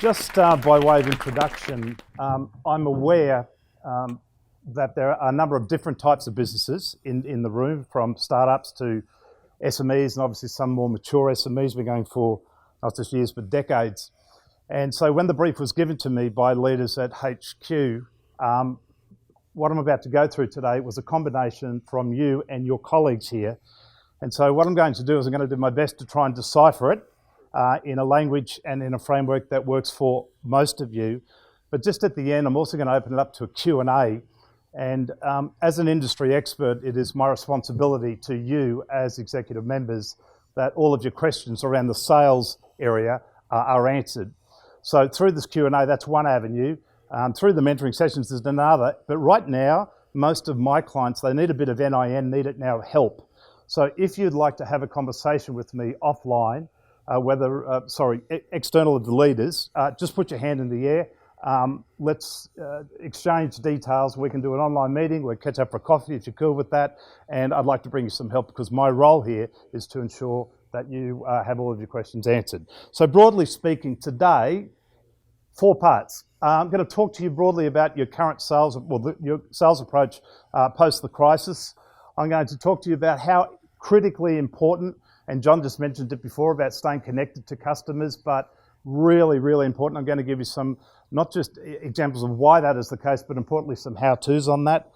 Just by way of introduction, I'm aware that there are a number of different types of businesses in the room, from startups to SMEs, and obviously some more mature SMEs. We're going for not just years but decades. And so when the brief was given to me by leaders at HQ, what I'm about to go through today was a combination from you and your colleagues here. And so what I'm going to do is I'm going to do my best to try and decipher it in a language and in a framework that works for most of you. But just at the end, I'm also going to open it up to a Q&A. And as an industry expert, it is my responsibility to you as executive members that all of your questions around the sales area are answered. So through this Q&A, that's one avenue. Through the mentoring sessions, there's another. But right now, most of my clients, they need a bit of NIN, need it now help. So if you'd like to have a conversation with me offline, external of the leaders, just put your hand in the air. Let's exchange details. We can do an online meeting. We'll catch up for coffee if you're cool with that. And I'd like to bring you some help because my role here is to ensure that you have all of your questions answered. So broadly speaking, today, 4 parts. I'm going to talk to you broadly about your current sales, your sales approach post the crisis. I'm going to talk to you about how critically important, and John just mentioned it before, about staying connected to customers, but really, really important. I'm going to give you some, not just examples of why that is the case, but importantly, some how-tos on that.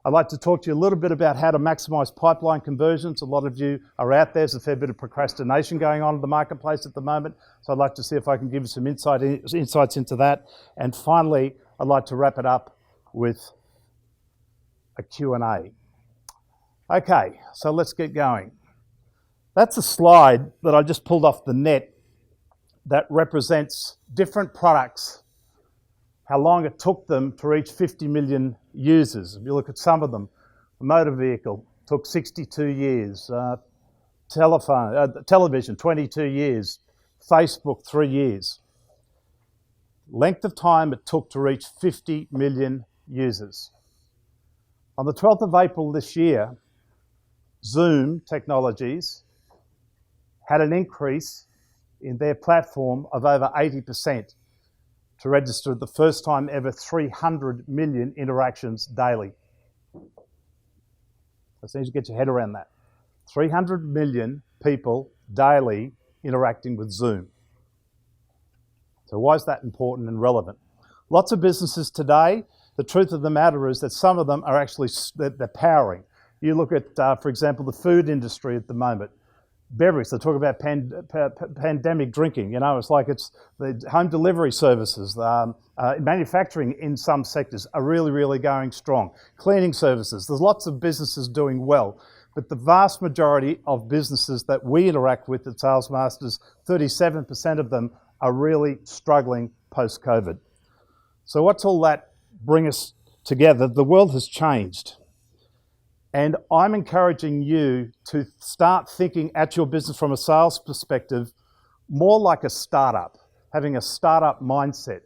I'd like to talk to you a little bit about how to maximise pipeline conversions. A lot of you are out there. There's a fair bit of procrastination going on in the marketplace at the moment. So I'd like to see if I can give you some insights into that. And finally, I'd like to wrap it up with a Q&A. Okay, so let's get going. That's a slide that I just pulled off the net that represents different products, how long it took them to reach 50 million users. If you look at some of them, a motor vehicle took 62 years, television 22 years, Facebook 3 years. Length of time it took to reach 50 million users. On the 12th of April this year, Zoom Technologies had an increase in their platform of over 80% to register the first time ever 300 million interactions daily. So you need to get your head around that. 300 million people daily interacting with Zoom. So why is that important and relevant? Lots of businesses today, the truth of the matter is that some of them are actually, they're powering. You look at, for example, the food industry at the moment. Beverage, they talk about pandemic drinking, you know, it's like it's the home delivery services, manufacturing in some sectors are really, really going strong. Cleaning services, there's lots of businesses doing well, but the vast majority of businesses that we interact with at Salesmasters, 37% of them are really struggling post-COVID. So what's all that bring us together? The world has changed. And I'm encouraging you to start thinking at your business from a sales perspective more like a startup, having a startup mindset.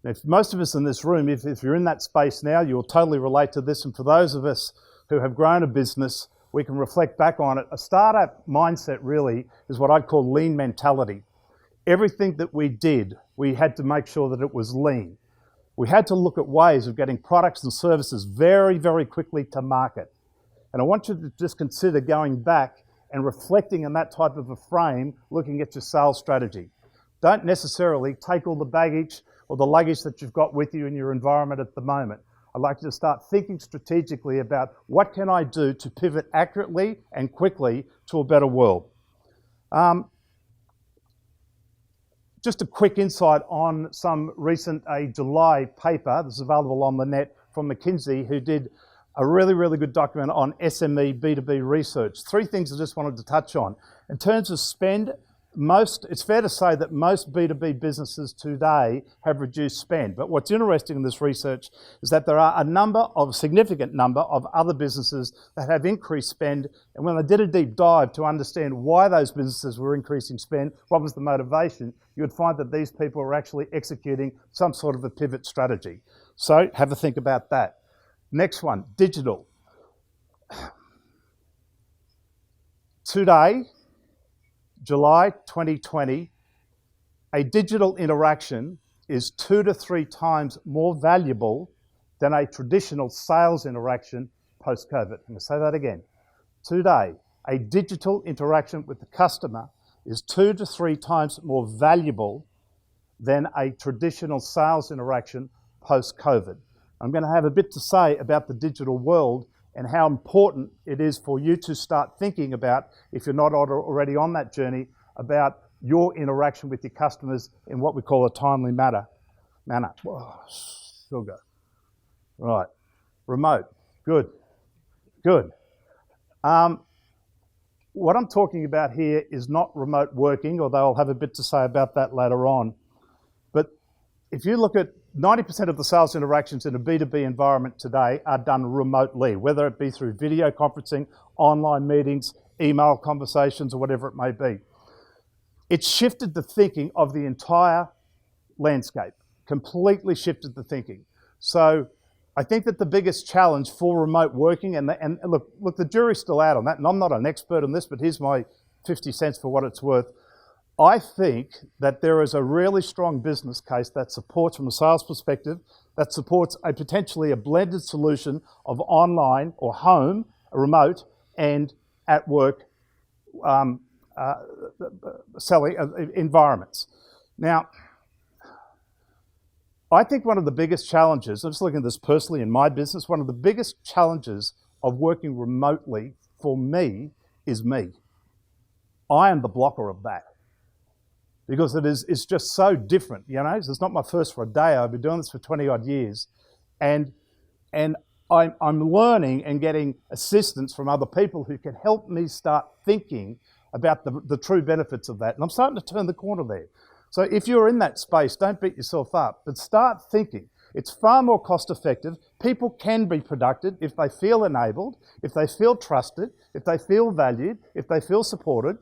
Now, if most of us in this room, if you're in that space now, you'll totally relate to this. And for those of us who have grown a business, we can reflect back on it. A startup mindset really is what I'd call lean mentality. Everything that we did, we had to make sure that it was lean. We had to look at ways of getting products and services very, very quickly to market. And I want you to just consider going back and reflecting in that type of a frame, looking at your sales strategy. Don't necessarily take all the baggage or the luggage that you've got with you in your environment at the moment. I'd like you to start thinking strategically about what can I do to pivot accurately and quickly to a better world. Just a quick insight on some recent July paper, this is available on the net, from McKinsey, who did a really, really good document on SME B2B research. 3 things I just wanted to touch on. In terms of spend, it's fair to say that most B2B businesses today have reduced spend. But what's interesting in this research is that there are a significant number of other businesses that have increased spend. And when I did a deep dive to understand why those businesses were increasing spend, what was the motivation, you would find that these people are actually executing some sort of a pivot strategy. So have a think about that. Next one, digital. Today, July 2020, a digital interaction is 2 to 3 times more valuable than a traditional sales interaction post-COVID. I'm going to say that again. Today, a digital interaction with the customer is 2 to 3 times more valuable than a traditional sales interaction post-COVID. I'm going to have a bit to say about the digital world and how important it is for you to start thinking about, if you're not already on that journey, about your interaction with your customers in what we call a timely manner. Oh, sugar. Right. Remote. Good. Good. What I'm talking about here is not remote working, although I'll have a bit to say about that later on. But if you look at 90% of the sales interactions in a B2B environment today are done remotely, whether it be through video conferencing, online meetings, email conversations, or whatever it may be. It's shifted the thinking of the entire landscape, completely shifted the thinking. So I think that the biggest challenge for remote working, and look, the jury's still out on that, and I'm not an expert on this, but here's my 50 cents for what it's worth. I think that there is a really strong business case that supports, from a sales perspective, that supports potentially a blended solution of online or home, remote, and at work selling environments. Now, I think one of the biggest challenges, I'm just looking at this personally in my business, one of the biggest challenges of working remotely for me is me. I am the blocker of that. Because it's just so different, you know. It's not my first for a day. I've been doing this for 20 odd years, and I'm learning and getting assistance from other people who can help me start thinking about the true benefits of that. And I'm starting to turn the corner there. So if you're in that space, don't beat yourself up, but start thinking. It's far more cost effective. People can be productive if they feel enabled, if they feel trusted, if they feel valued, if they feel supported.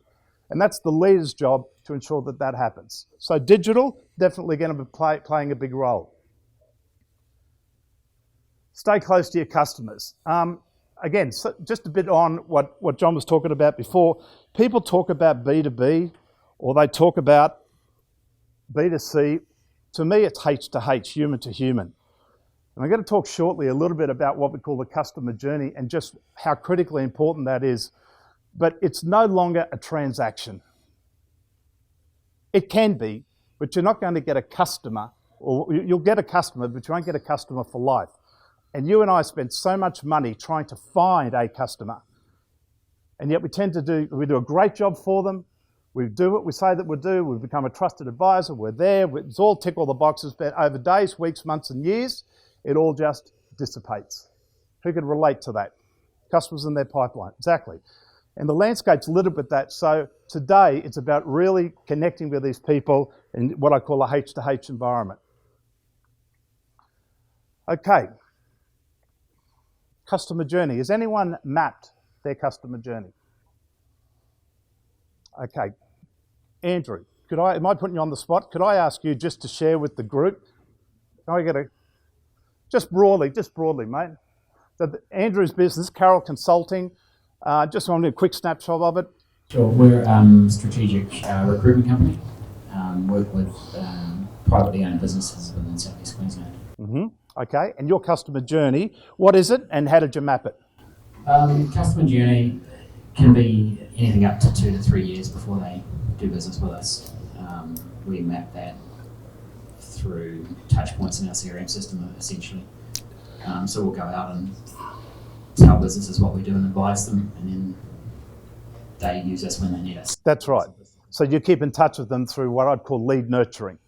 And that's the leader's job to ensure that that happens. So digital, definitely going to be playing a big role. Stay close to your customers. Again, so just a bit on what John was talking about before. People talk about B2B or they talk about B2C. To me, it's H to H, human to human. And I'm going to talk shortly a little bit about what we call the customer journey and just how critically important that is. But it's no longer a transaction. It can be, but you're not going to get a customer, or you'll get a customer, but you won't get a customer for life. And you and I spend so much money trying to find a customer. And yet we do a great job for them. We do what we say that we'll do. We've become a trusted advisor. We're there. It's all tick all the boxes, but over days, weeks, months, and years, it all just dissipates. Who can relate to that? Customers in their pipeline, exactly. And the landscape's littered with that. So today, it's about really connecting with these people in what I call a H to H environment. Okay. Customer journey. Has anyone mapped their customer journey? Okay. Andrew, am I putting you on the spot? Could I ask you just to share with the group? Just broadly, mate. So Andrew's business, Carroll Consulting, just wanted a quick snapshot of it. Sure, we're a strategic recruitment company. Work with privately owned businesses within South East Queensland. Mm-hmm. Okay, and your customer journey, what is it and how did you map it? Customer journey can be anything up to 2 to 3 years before they do business with us. We map that through touch points in our CRM system, essentially. So we'll go out and tell businesses what we do and advise them, and then they use us when they need us. That's right. So you keep in touch with them through what I'd call lead nurturing.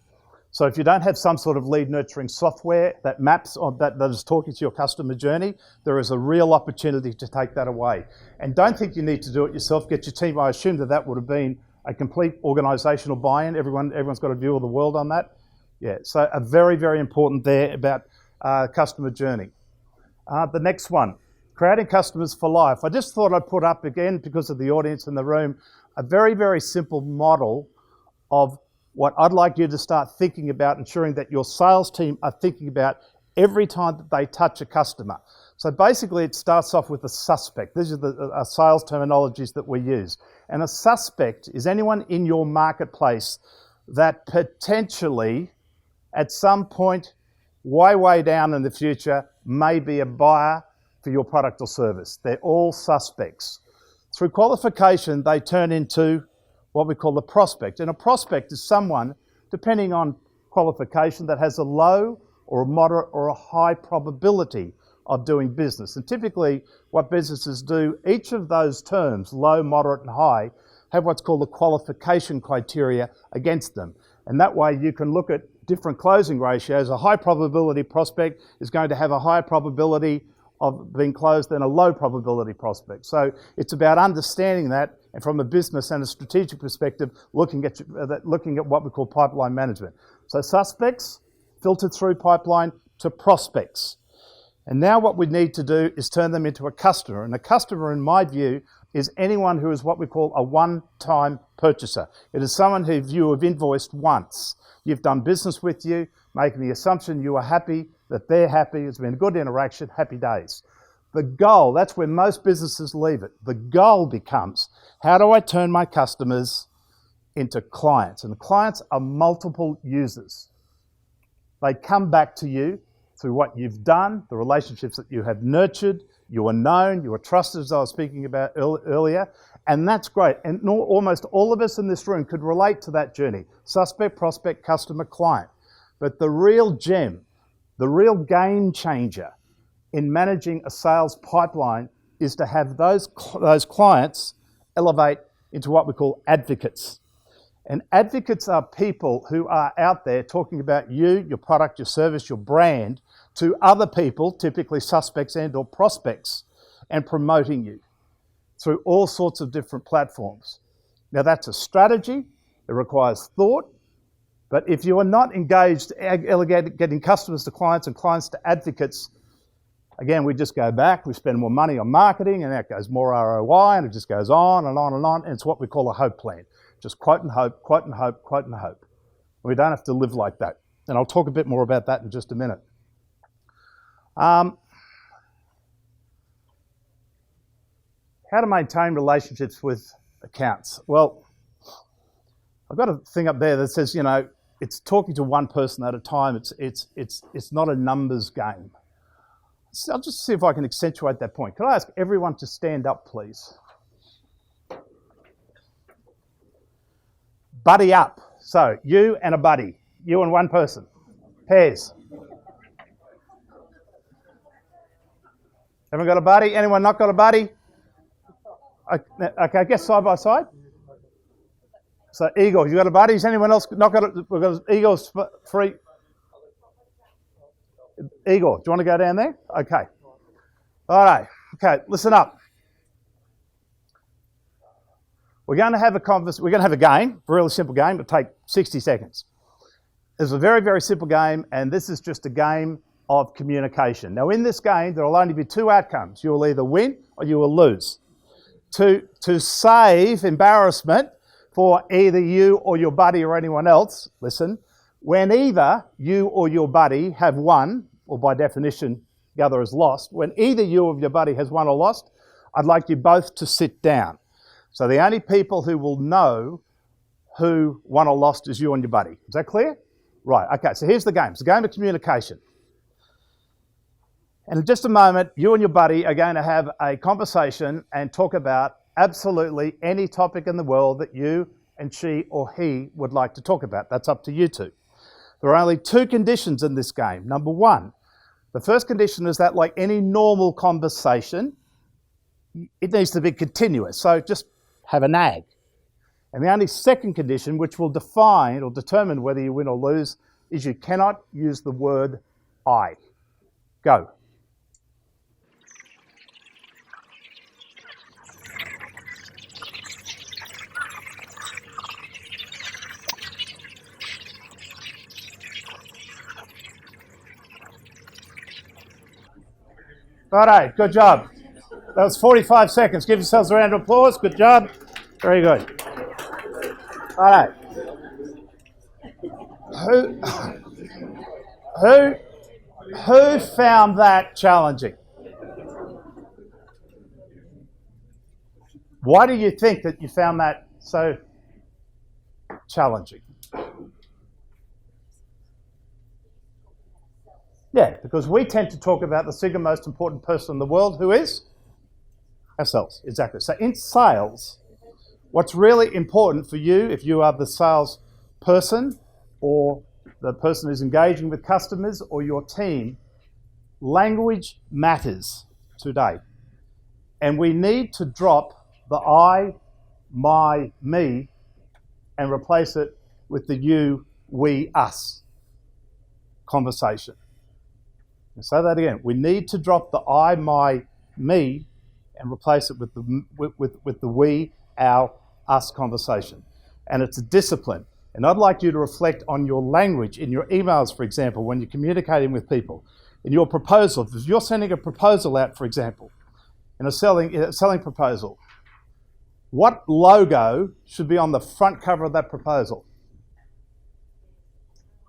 So if you don't have some sort of lead nurturing software that maps on that is talking to your customer journey, there is a real opportunity to take that away. And don't think you need to do it yourself. Get your team. I assume that would have been a complete organisational buy-in. Everyone's got a view of the world on that. Yeah. So a very, very important there about customer journey. The next one, creating customers for life. I just thought I'd put up again, because of the audience in the room, a very, very simple model of what I'd like you to start thinking about, ensuring that your sales team are thinking about every time that they touch a customer. So basically it starts off with a suspect. These are the sales terminologies that we use. And a suspect is anyone in your marketplace that potentially at some point, way down in the future, may be a buyer for your product or service. They're all suspects. Through qualification, they turn into what we call a prospect. And a prospect is someone, depending on qualification, that has a low or a moderate or a high probability of doing business. And typically what businesses do, each of those terms, low, moderate and high, have what's called the qualification criteria against them. And that way you can look at different closing ratios. A high probability prospect is going to have a higher probability of being closed than a low probability prospect. So it's about understanding that, and from a business and a strategic perspective, looking at what we call pipeline management. So suspects filtered through pipeline to prospects. And now what we need to do is turn them into a customer. And a customer, in my view, is anyone who is what we call a one-time purchaser. It is someone who you have invoiced once. You've done business with you, making the assumption you are happy, that they're happy, it's been a good interaction, happy days. The goal, that's where most businesses leave it. The goal becomes, how do I turn my customers into clients? And the clients are multiple users. They come back to you through what you've done, the relationships that you have nurtured, you are known, you are trusted, as I was speaking about earlier, and that's great. And almost all of us in this room could relate to that journey. Suspect, prospect, customer, client. But the real gem, the real game changer in managing a sales pipeline is to have those clients elevate into what we call advocates. And advocates are people who are out there talking about you, your product, your service, your brand to other people, typically suspects and or prospects, and promoting you through all sorts of different platforms. Now that's a strategy, it requires thought, but if you are not engaged getting customers to clients and clients to advocates, again, we just go back, we spend more money on marketing and that goes more ROI and it just goes on and on and on, and it's what we call a hope plan. Just quote and hope, quote and hope, quote and hope. We don't have to live like that. And I'll talk a bit more about that in just a minute. How to maintain relationships with accounts? Well, I've got a thing up there that says, you know, it's talking to one person at a time. It's not a numbers game. So I'll just see if I can accentuate that point. Could I ask everyone to stand up, please? Buddy up. So you and a buddy. You and one person. Pairs. Everyone got a buddy? Anyone not got a buddy? Okay, I guess side by side. So Eagles, you got a buddy? Has anyone else not got a... We've got Eagles free. Eagle, do you want to go down there? Okay. All right. Okay, listen up. We're going to have a game, a really simple game. It'll take 60 seconds. It's a very, very simple game, and this is just a game of communication. Now, in this game, there will only be two outcomes. You will either win or you will lose. To save embarrassment for either you or your buddy or anyone else, listen, when either you or your buddy have won, or by definition, the other has lost, when either you or your buddy has won or lost, I'd like you both to sit down. So the only people who will know who won or lost is you and your buddy. Is that clear? Right, okay, so here's the game. It's a game of communication. And in just a moment, you and your buddy are going to have a conversation and talk about absolutely any topic in the world that you and she or he would like to talk about. That's up to you two. There are only two conditions in this game. Number one, the first condition is that, like any normal conversation, it needs to be continuous. So just have a nag. And the only second condition, which will define or determine whether you win or lose, is you cannot use the word I. Go. Righto, good job. That was 45 seconds. Give yourselves a round of applause. Good job. Very good. All right. Who found that challenging? Why do you think that you found that so challenging? Yeah, because we tend to talk about the single most important person in the world, who is? Ourselves, exactly. So in sales, what's really important for you, if you are the sales person or the person who's engaging with customers or your team, language matters today. And we need to drop the I, my, me, and replace it with the you, we, us conversation. I'll say that again. We need to drop the I, my, me, and replace it with the we, our, us conversation. And it's a discipline. And I'd like you to reflect on your language in your emails, for example, when you're communicating with people. In your proposal, if you're sending a proposal out, for example, in a selling proposal, what logo should be on the front cover of that proposal?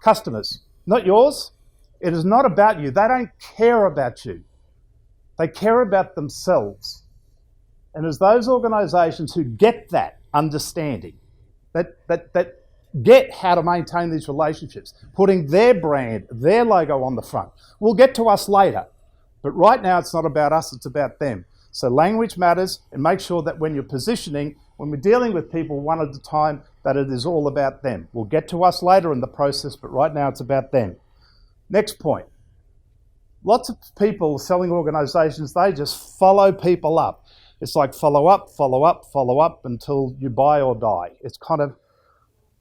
Customers, not yours. It is not about you. They don't care about you. They care about themselves. And as those organisations who get that understanding, that get how to maintain these relationships, putting their brand, their logo on the front. We'll get to us later. But right now it's not about us, it's about them. So language matters, and make sure that when you're positioning, when we're dealing with people one at a time, that it is all about them. We'll get to us later in the process, but right now it's about them. Next point. Lots of people, selling organisations, they just follow people up. It's like follow up, follow up, follow up until you buy or die. It's kind of,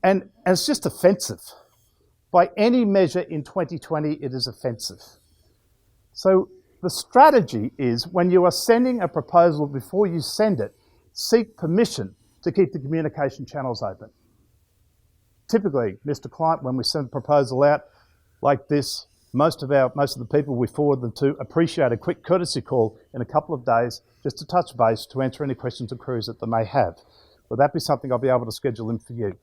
and it's just offensive. By any measure in 2020, it is offensive. So the strategy is when you are sending a proposal, before you send it, seek permission to keep the communication channels open. Typically, Mr. Client, when we send a proposal out like this, most of the people we forward them to appreciate a quick courtesy call in a couple of days just to touch base to answer any questions or queries that they may have. Will that be something I'll be able to schedule in for you?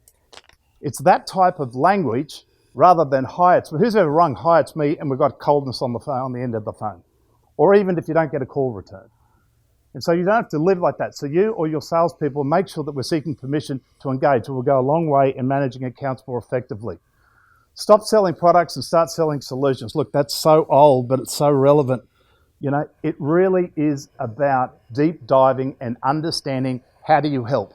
It's that type of language rather than hi, it's who's ever rung, hi, it's me, and we've got coldness on the phone, on the end of the phone. Or even if you don't get a call return. And so you don't have to live like that. So you or your salespeople make sure that we're seeking permission to engage. It will go a long way in managing accounts more effectively. Stop selling products and start selling solutions. Look, that's so old, but it's so relevant. You know, it really is about deep diving and understanding how do you help.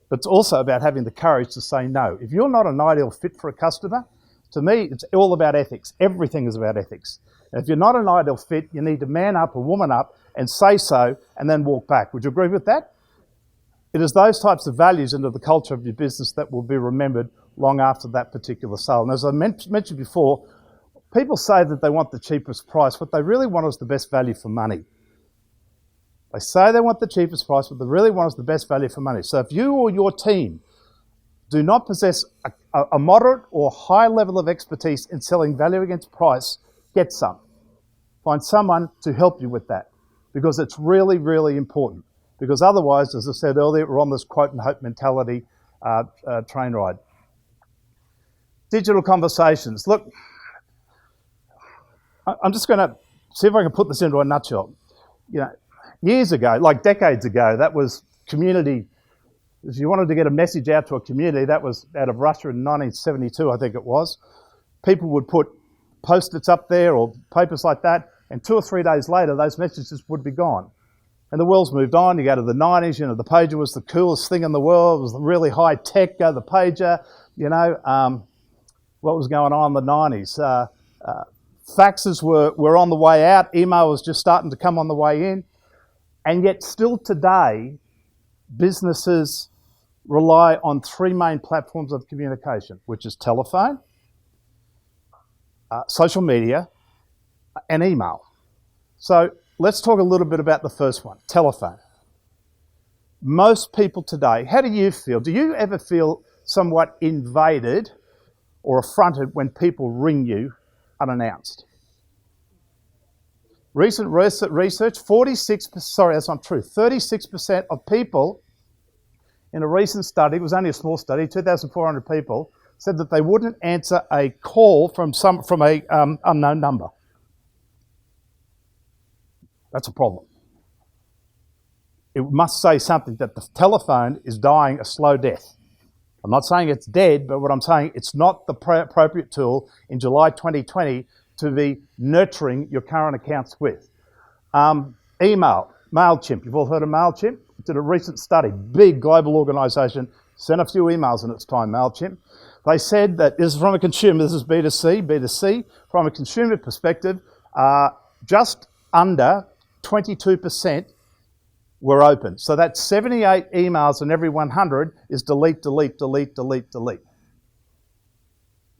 But it's also about having the courage to say no. If you're not an ideal fit for a customer, to me, it's all about ethics. Everything is about ethics. And if you're not an ideal fit, you need to man up or woman up and say so and then walk back. Would you agree with that? It is those types of values into the culture of your business that will be remembered long after that particular sale. And as I mentioned before, people say that they want the cheapest price. What they really want is the best value for money. They say they want the cheapest price, but they really want is the best value for money. So if you or your team do not possess a moderate or high level of expertise in selling value against price, get some. Find someone to help you with that, because it's really, really important. Because otherwise, as I said earlier, we're on this quote and hope mentality train ride. Digital conversations. Look, I'm just going to see if I can put this into a nutshell. You know, years ago, like decades ago, that was community. If you wanted to get a message out to a community, that was out of Russia in 1972, I think it was. People would put post-its up there or papers like that, and 2 or 3 days later, those messages would be gone. And the world's moved on. You go to the 90s, you know, the pager was the coolest thing in the world. It was really high tech, go the pager, you know. What was going on in the 90s? Faxes were on the way out. Email was just starting to come on the way in. And yet still today, businesses rely on 3 main platforms of communication, which is telephone, social media, and email. So let's talk a little bit about the first one, telephone. Most people today, how do you feel? Do you ever feel somewhat invaded or affronted when people ring you unannounced? Recent research, 36% of people in a recent study, it was only a small study, 2,400 people, said that they wouldn't answer a call from a unknown number. That's a problem. It must say something that the telephone is dying a slow death. I'm not saying it's dead, but what I'm saying, it's not the appropriate tool in July 2020 to be nurturing your current accounts with. Email, MailChimp. You've all heard of MailChimp? Did a recent study, big global organisation, sent a few emails in its time, MailChimp. They said that this is from a consumer, this is B2C, from a consumer perspective, just under 22% were open. So that's 78 emails in every 100 is delete, delete, delete, delete, delete.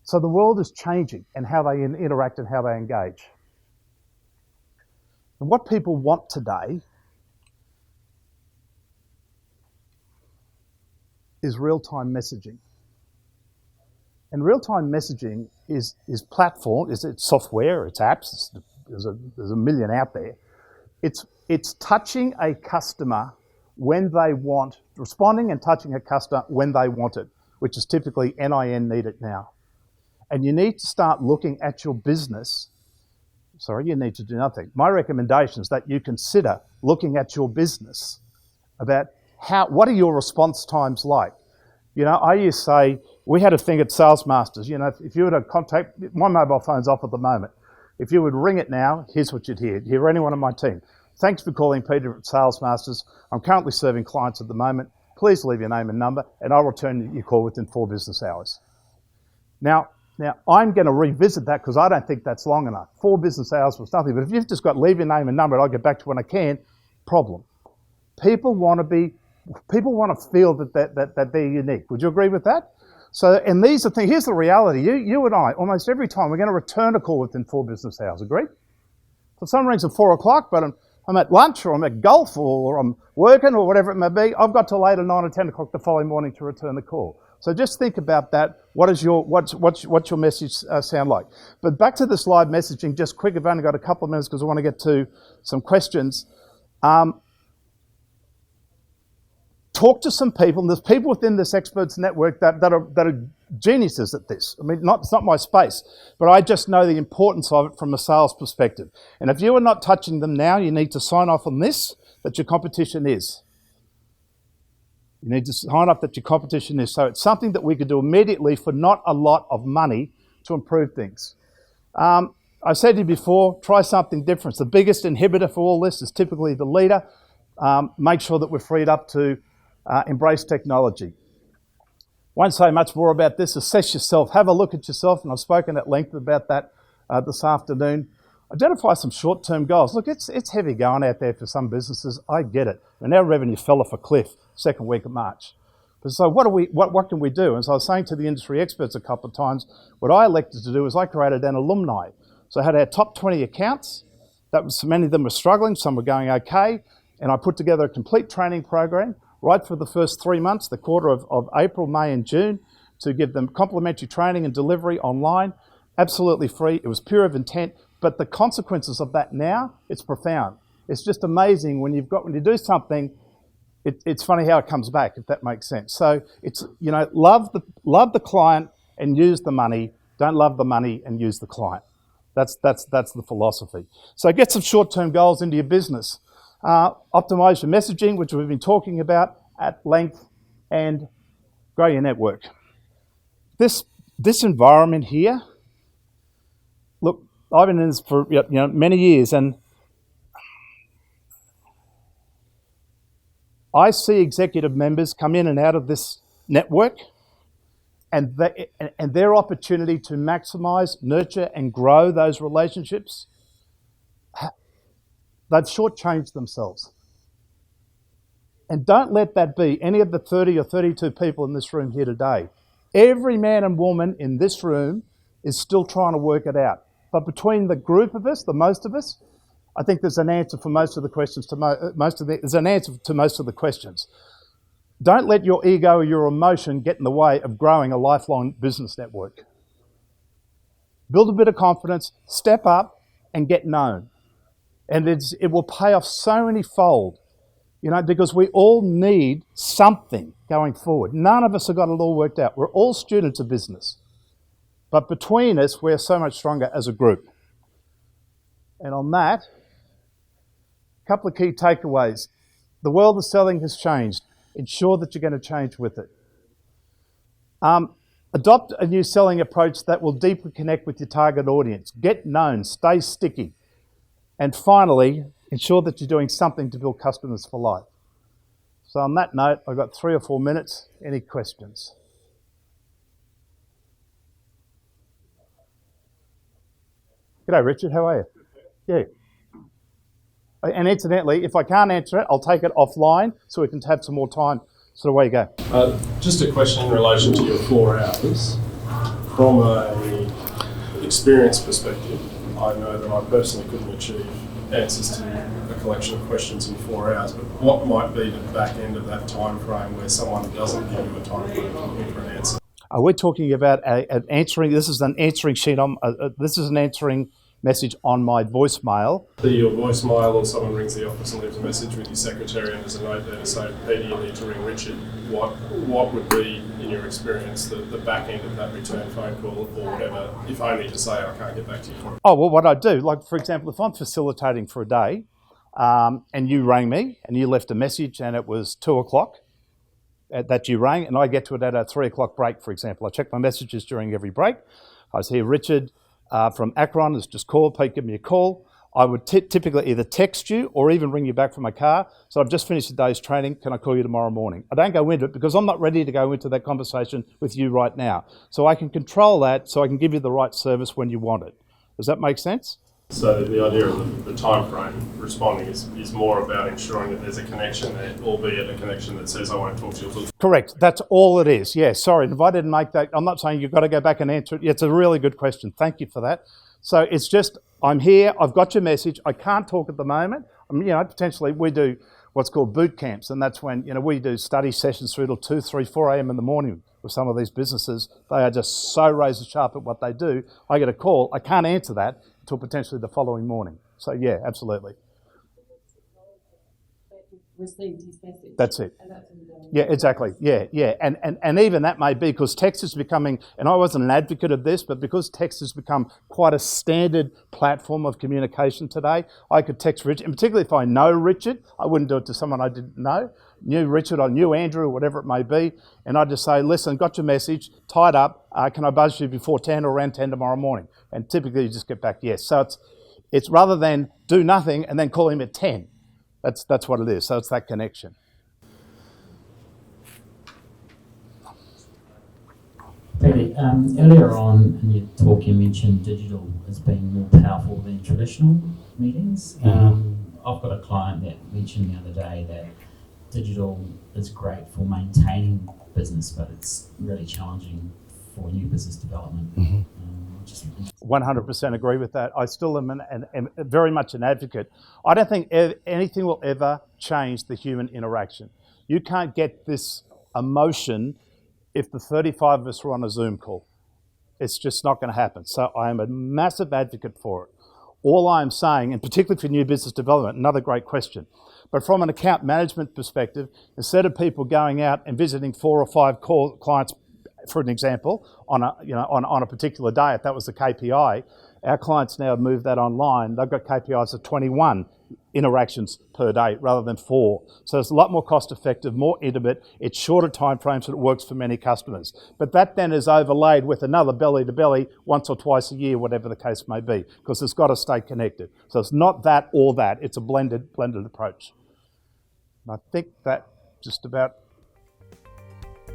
So the world is changing and how they interact and how they engage. And what people want today is real-time messaging. And real-time messaging is platform, it's software, it's apps, there's a million out there. It's touching a customer when they want, responding and touching a customer when they want it, which is typically NIN, need it now. And you need to start looking at your business. Sorry, you need to do nothing. My recommendation is that you consider looking at your business about what are your response times like? You know, I used to say, we had a thing at Salesmasters, you know, if you were to contact, my mobile phone's off at the moment. If you would ring it now, here's what you'd hear. You'd hear anyone on my team. Thanks for calling Peter at Salesmasters. I'm currently serving clients at the moment. Please leave your name and number and I'll return your call within 4 business hours. Now I'm going to revisit that because I don't think that's long enough. 4 business hours was nothing, but if you've just got leave your name and number and I'll get back to you when I can, problem. People want to feel that they're unique. Would you agree with that? So, and these are things, here's the reality. You and I, almost every time, we're going to return a call within 4 business hours. Agree? So if someone rings at 4 o'clock, but I'm at lunch or I'm at golf or I'm working or whatever it may be, I've got till later 9 or 10 o'clock the following morning to return the call. So just think about that. What's your message sound like? But back to this live messaging, just quick, I've only got a couple of minutes because I want to get to some questions. Talk to some people, and there's people within this experts network that are geniuses at this. I mean, it's not my space, but I just know the importance of it from a sales perspective. And if you are not touching them now, you need to sign off on this, that your competition is. You need to sign up that your competition is. So it's something that we could do immediately for not a lot of money to improve things. I said to you before, try something different. The biggest inhibitor for all this is typically the leader. Make sure that we're freed up to embrace technology. Won't say much more about this. Assess yourself. Have a look at yourself, and I've spoken at length about that this afternoon. Identify some short-term goals. Look, it's heavy going out there for some businesses. I get it. And our revenue fell off a cliff second week of March. But so what can we do? And so I was saying to the industry experts a couple of times, what I elected to do is I created an alumni. So I had our top 20 accounts. Many of them were struggling, some were going okay. And I put together a complete training program right for the first 3 months, the quarter of April, May and June, to give them complimentary training and delivery online, absolutely free. It was pure of intent, but the consequences of that now, it's profound. It's just amazing when you do something, it's funny how it comes back, if that makes sense. So it's, you know, love the client and use the money. Don't love the money and use the client. That's the philosophy. So get some short-term goals into your business. Optimize your messaging, which we've been talking about at length, and grow your network. This environment here, look, I've been in this for many years, and I see executive members come in and out of this network, and their opportunity to maximise, nurture, and grow those relationships, they've shortchanged themselves. And don't let that be any of the 30 or 32 people in this room here today. Every man and woman in this room is still trying to work it out. But between the group of us, the most of us, I think there's an answer for most of the questions. There's an answer to most of the questions. Don't let your ego or your emotion get in the way of growing a lifelong business network. Build a bit of confidence, step up, and get known. And it will pay off so many fold, because we all need something going forward. None of us have got it all worked out. We're all students of business. But between us, we're so much stronger as a group. And on that, a couple of key takeaways. The world of selling has changed. Ensure that you're going to change with it. Adopt a new selling approach that will deeply connect with your target audience. Get known, stay sticky. And finally, ensure that you're doing something to build customers for life. So on that note, I've got 3 or 4 minutes. Any questions? G'day, Richard. How are you? Yeah. And incidentally, if I can't answer it, I'll take it offline so we can have some more time. So away you go. Just a question in relation to your 4 hours. From an experience perspective, I know that I personally couldn't achieve answers to a collection of questions in 4 hours, but what might be the back end of that time frame where someone doesn't give you a time frame looking for an answer? We're talking about an answering. This is an answering sheet on. This is an answering message on my voicemail. Your voicemail, or someone rings the office and leaves a message with your secretary, and there's a note there to say, Peter, you need to ring Richard. What would be, in your experience, the back end of that return phone call or whatever, if only to say, I can't get back to you for it? Oh, well, what I do, like for example, if I'm facilitating for a day and you rang me and you left a message and it was 2 o'clock that you rang, and I get to it at a 3 o'clock break, for example. I check my messages during every break. I was here, Richard from Akron has just called, Pete, give me a call. I would typically either text you or even ring you back from my car. So I've just finished the day's training. Can I call you tomorrow morning? I don't go into it because I'm not ready to go into that conversation with you right now. So I can control that so I can give you the right service when you want it. Does that make sense? So the idea of the time frame responding is more about ensuring that there's a connection there, albeit a connection that says, I won't talk to you. Correct. That's all it is. Yeah, sorry. If I didn't make that, I'm not saying you've got to go back and answer it. It's a really good question. Thank you for that. So it's just, I'm here, I've got your message, I can't talk at the moment. Potentially we do what's called boot camps, and that's when, we do study sessions through till 2, 3, 4 a.m. in the morning with some of these businesses. They are just so razor sharp at what they do. I get a call, I can't answer that until potentially the following morning. So yeah, absolutely. Received his message. That's it. Yeah, exactly. Yeah. And even that may be because text is becoming, and I wasn't an advocate of this, but because text has become quite a standard platform of communication today, I could text Richard, and particularly if I know Richard, I wouldn't do it to someone I didn't know. Knew Richard, I knew Andrew, whatever it may be, and I'd just say, listen, got your message, tied up, can I buzz you before 10 or around 10 tomorrow morning? And typically you just get back yes. So it's rather than do nothing and then call him at 10. That's what it is. So it's that connection. Peter, earlier on in your talk you mentioned digital as being more powerful than traditional meetings. I've got a client that mentioned the other day that digital is great for maintaining business, but it's really challenging for new business development. 100% agree with that. I still am very much an advocate. I don't think anything will ever change the human interaction. You can't get this emotion if the 35 of us were on a Zoom call. It's just not going to happen. So I am a massive advocate for it. All I'm saying, and particularly for new business development, another great question, but from an account management perspective, instead of people going out and visiting 4 or 5 clients, for an example, on a particular day, if that was the KPI, our clients now have moved that online. They've got KPIs of 21 interactions per day rather than 4. So it's a lot more cost effective, more intimate, it's shorter time frames, and it works for many customers. But that then is overlaid with another belly to belly once or twice a year, whatever the case may be, because it's got to stay connected. So it's not that or that, it's a blended approach. And I think that just about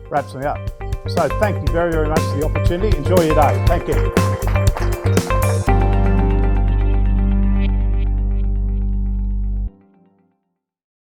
wraps me up. So thank you very, very much for the opportunity. Enjoy your day. Thank you.